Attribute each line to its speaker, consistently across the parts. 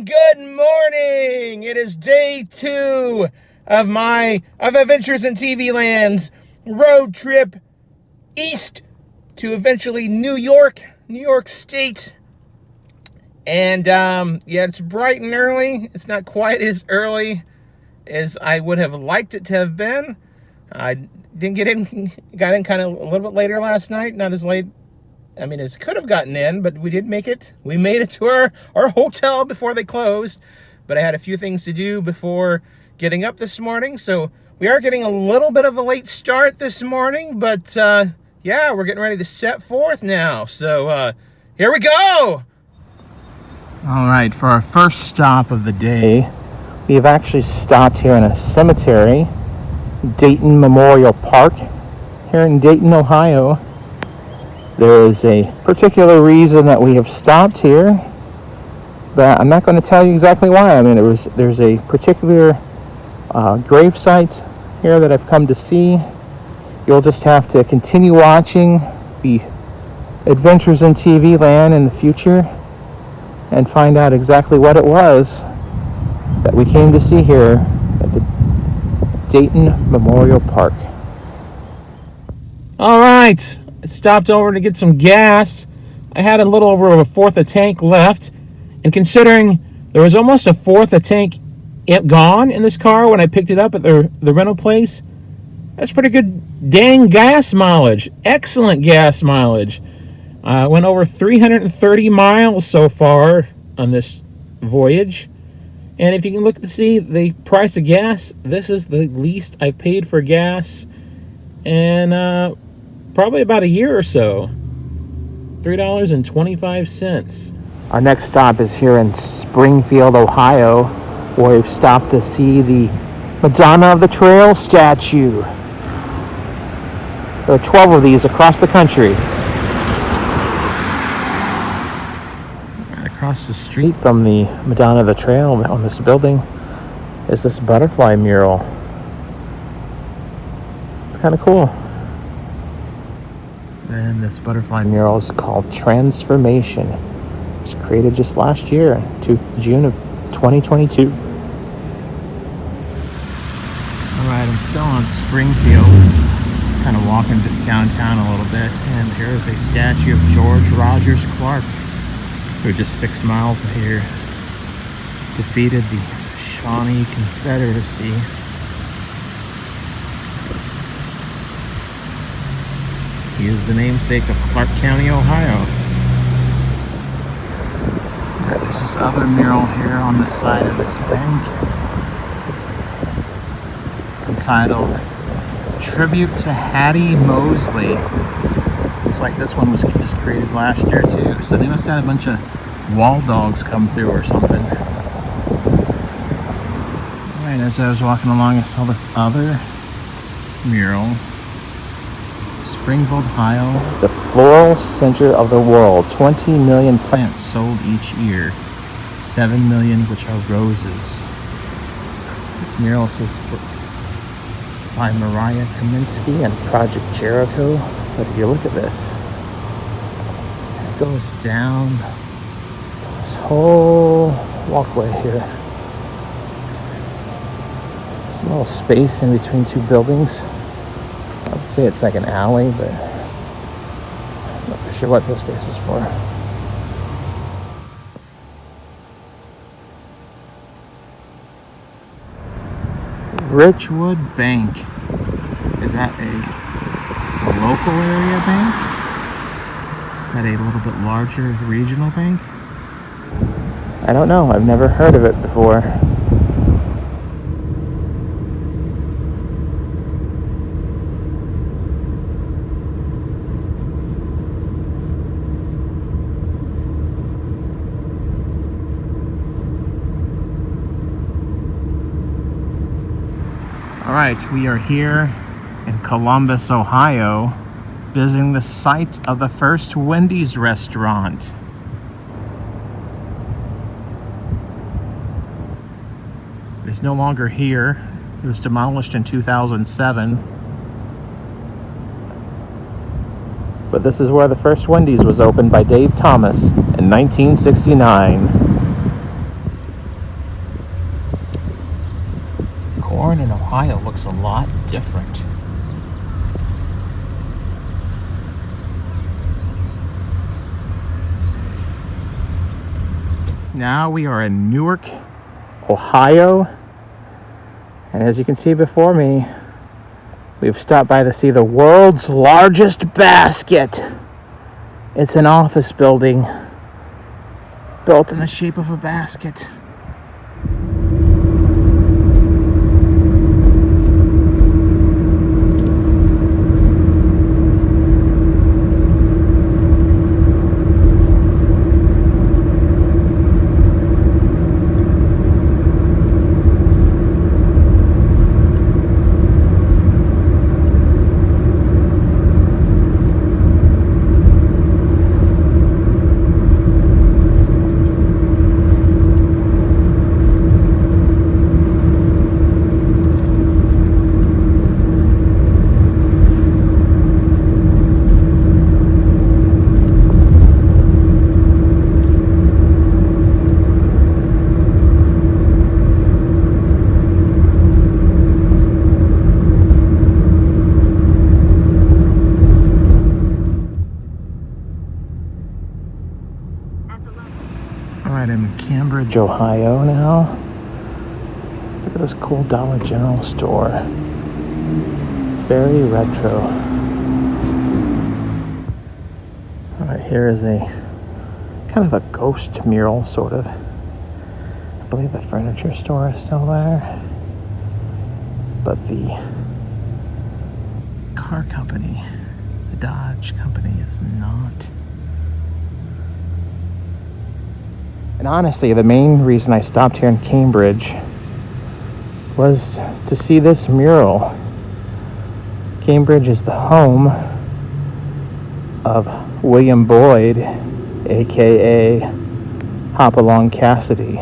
Speaker 1: and good morning. It is day 2 of Adventures in TV Land's road trip east to eventually New York State. And yeah, it's bright and early. It's not quite as early as I would have liked it to have been. I didn't get in, got in kind of a little bit later last night, not as late as could have gotten in, but we did make it. We made it to our hotel before they closed, but I had a few things to do before getting up this morning, so we are getting a little bit of a late start this morning, but yeah, we're getting ready to set forth now, so here we go! All right, for our first stop of the day, we have actually stopped here in a cemetery, Dayton Memorial Park, here in Dayton, Ohio. There is a particular reason that we have stopped here, but I'm not going to tell you exactly why. There's a particular grave site here that I've come to see. You'll just have to continue watching the Adventures in TV Land in the future and find out exactly what it was that we came to see here at the Dayton Memorial Park. All right. I stopped over to get some gas. I had a little over a fourth of tank left, and considering there was almost a fourth of tank gone in this car when I picked it up at the rental place, that's pretty good dang gas mileage. Excellent gas mileage. Went over 330 miles so far on this voyage, and if you can look to see the price of gas, this is the least I've paid for gas and probably about a year or so. $3.25. Our next stop is here in Springfield, Ohio, where we've stopped to see the Madonna of the Trail statue. There are 12 of these across the country. Right across the street from the Madonna of the Trail on this building is this butterfly mural. It's kind of cool. And this butterfly mural is called Transformation. It was created just last year, June of 2022. Alright, I'm still on Springfield, kind of walking just downtown a little bit, and here is a statue of George Rogers Clark, who just 6 miles here defeated the Shawnee Confederacy. He is the namesake of Clark County, Ohio. There's this other mural here on the side of this bank. It's entitled Tribute to Hattie Mosley. Looks like this one was just created last year too. So they must have had a bunch of wall dogs come through or something. Alright, as I was walking along, I saw this other mural. Springfield, Ohio, the floral center of the world. 20 million plants sold each year. 7 million which are roses. This mural says by Mariah Kaminsky and Project Jericho. But if you look at this, it goes down this whole walkway here. There's a little space in between two buildings. I'd say it's like an alley, but I'm not for sure what this space is for. Richwood Bank. Is that a local area bank? Is that a little bit larger regional bank? I don't know. I've never heard of it before. Alright, we are here in Columbus, Ohio, visiting the site of the first Wendy's restaurant. It's no longer here. It was demolished in 2007. But this is where the first Wendy's was opened by Dave Thomas in 1969. born in Ohio looks a lot different. Now we are in Newark, Ohio, and as you can see before me, we've stopped by to see the world's largest basket. It's an office building built in the shape of a basket. Alright, I'm in Cambridge, Ohio now. Look at this cool Dollar General store. Very retro. Alright, here is a kind of a ghost mural, sort of. I believe the furniture store is still there. But the car company, the Dodge company, is not. And honestly, the main reason I stopped here in Cambridge was to see this mural. Cambridge is the home of William Boyd, aka Hopalong Cassidy.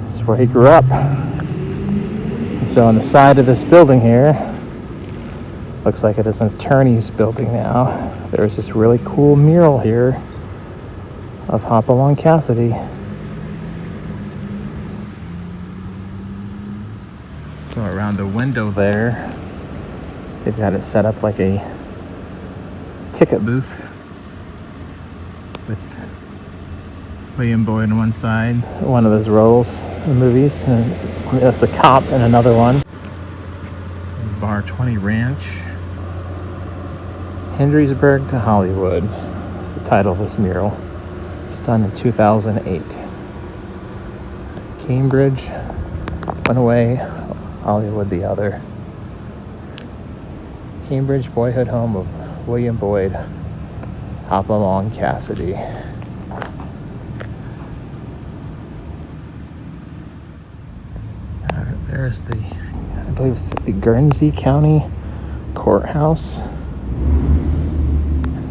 Speaker 1: This is where he grew up. And so on the side of this building here, looks like it is an attorney's building now. There's this really cool mural here of Hopalong Cassidy. So around the window there, they've got it set up like a ticket booth with William Boyd on one side, one of those roles in movies, and that's a cop in another one. Bar 20 Ranch, Hendriesburg to Hollywood. That's the title of this mural. It's done in 2008. Cambridge, one way, Hollywood the other. Cambridge, boyhood home of William Boyd, Hopalong Cassidy. There's the, I believe it's the Guernsey County Courthouse.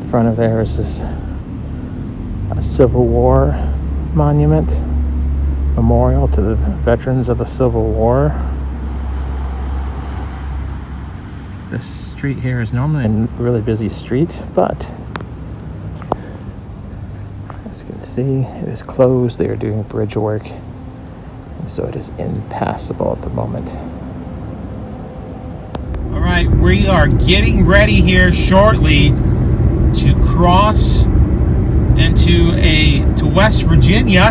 Speaker 1: In front of there is this Civil War monument, memorial to the veterans of the Civil War. This street here is normally a really busy street, but as you can see, it is closed. They are doing bridge work, and so it is impassable at the moment. All right, we are getting ready here shortly to cross into to West Virginia,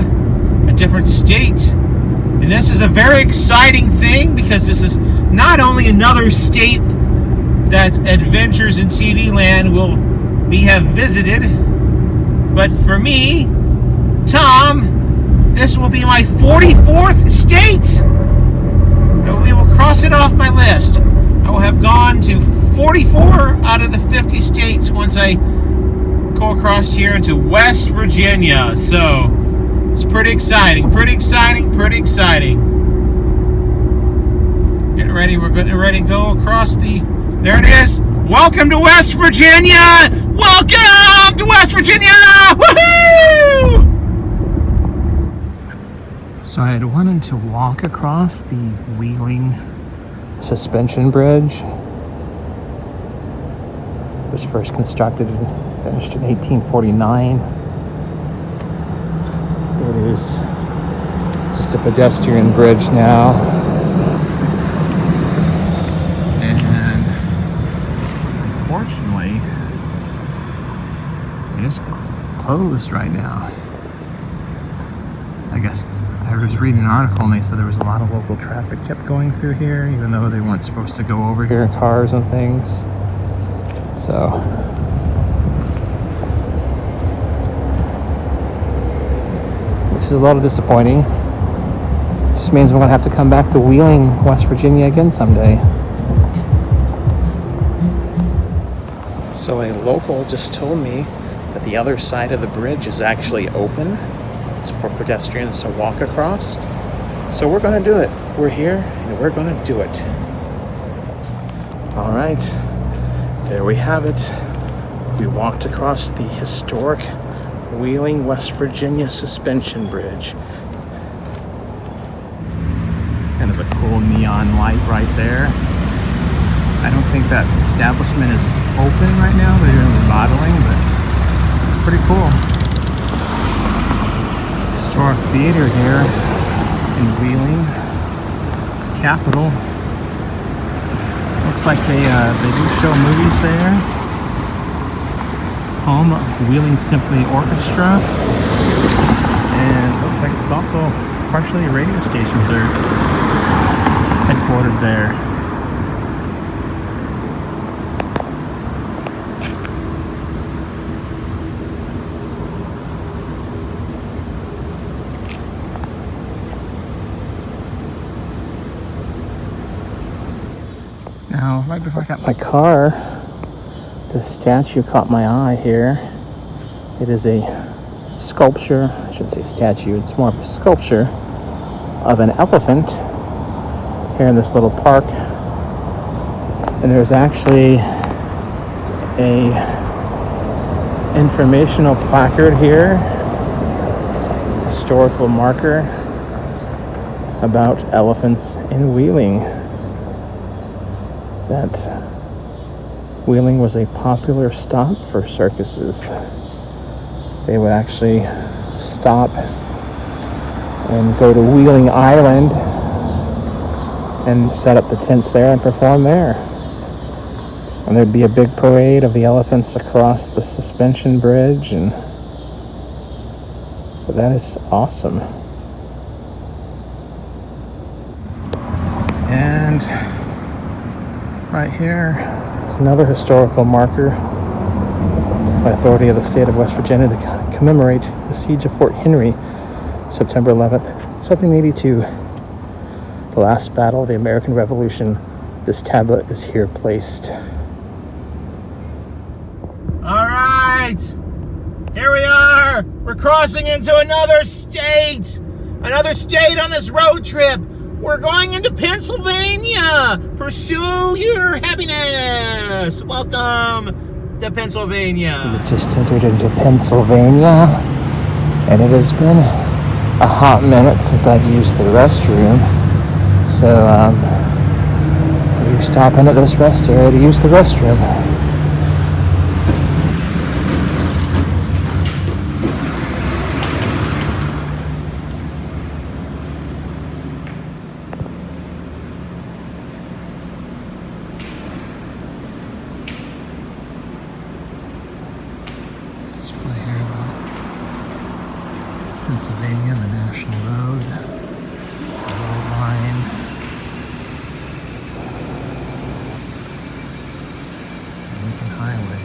Speaker 1: a different state. And this is a very exciting thing because this is not only another state that Adventures in TV Land will have visited, but for me, Tom, this will be my 44th state. I will be able to cross it off my list. I will have gone to 44 out of the 50 states once I go across here into West Virginia. So it's pretty exciting, pretty exciting, pretty exciting. Getting ready, we're getting ready to go across the, there it is. Welcome to West Virginia! Welcome to West Virginia! Woohoo! So I had wanted to walk across the Wheeling Suspension Bridge. It was first constructed and finished in 1849. It is just a pedestrian bridge now. is closed right now. I guess I was reading an article and they said there was a lot of local traffic kept going through here, even though they weren't supposed to go over here in cars and things. So, which is a little disappointing. Just means we're gonna have to come back to Wheeling, West Virginia again someday. So a local just told me that the other side of the bridge is actually open for pedestrians to walk across. So we're gonna do it. We're here and we're gonna do it. All right, there we have it. We walked across the historic Wheeling, West Virginia suspension bridge. It's kind of a cool neon light right there. I don't think that establishment is open right now. They're doing remodeling, but it's pretty cool. Historic theater here in Wheeling, Capitol. Looks like they do show movies there. Home of Wheeling Symphony Orchestra, and looks like it's also partially radio stations are headquartered there. Now, right before I got my car, the statue caught my eye here. It is a sculpture, I shouldn't say statue, it's more of a sculpture of an elephant here in this little park. And there's actually a informational placard here, historical marker about elephants in Wheeling. That Wheeling was a popular stop for circuses. They would actually stop and go to Wheeling Island and set up the tents there and perform there. And there'd be a big parade of the elephants across the suspension bridge, and but that is awesome. And right here, it's another historical marker by authority of the state of West Virginia to commemorate the siege of Fort Henry, September 11th, 1782, the last battle of the American Revolution. This tablet is here placed. All right, here we are. We're crossing into another state on this road trip. We're going into Pennsylvania. Pursue your happiness. Welcome to Pennsylvania. We just entered into Pennsylvania, and it has been a hot minute since I've used the restroom. So we're stopping at this rest area to use the restroom. Pennsylvania, the National Road, the Road Line. The Lincoln Highway.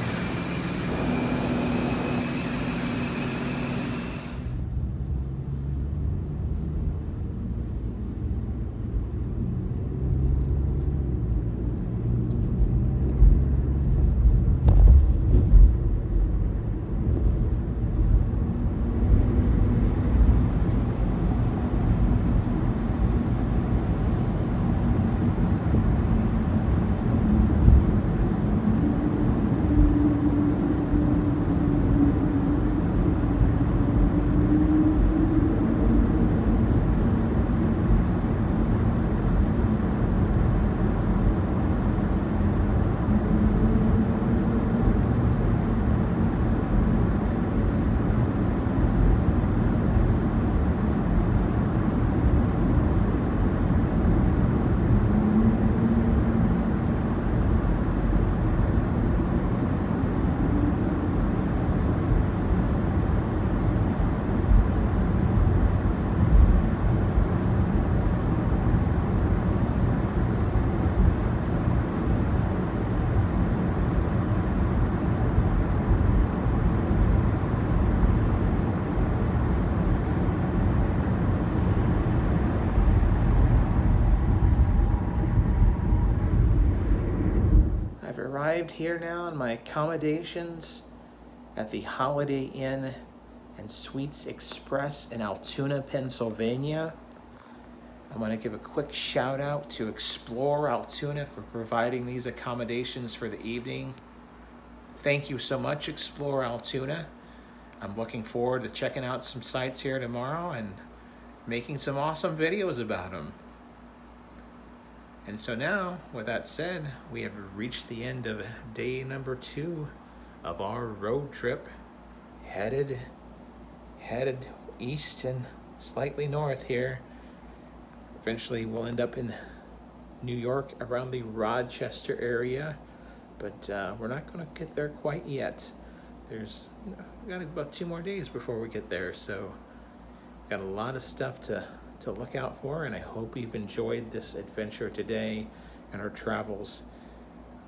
Speaker 1: arrived here now in my accommodations at the Holiday Inn and Suites Express in Altoona, Pennsylvania. I want to give a quick shout out to Explore Altoona for providing these accommodations for the evening. Thank you so much, Explore Altoona. I'm looking forward to checking out some sites here tomorrow and making some awesome videos about them. And so now, with that said, we have reached the end of day number 2 of our road trip, headed east and slightly north here. Eventually we'll end up in New York around the Rochester area, but we're not going to get there quite yet. There's, we got about 2 more days before we get there, so got a lot of stuff to look out for, and I hope you've enjoyed this adventure today and our travels.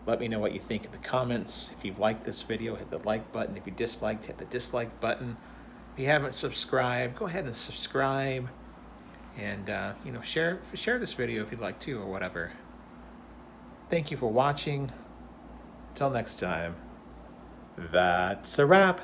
Speaker 1: Let me know what you think in the comments. If you've liked this video, hit the like button. If you disliked, hit the dislike button. If you haven't subscribed, go ahead and subscribe, and share this video if you'd like to, or whatever. Thank you for watching. Until next time, that's a wrap.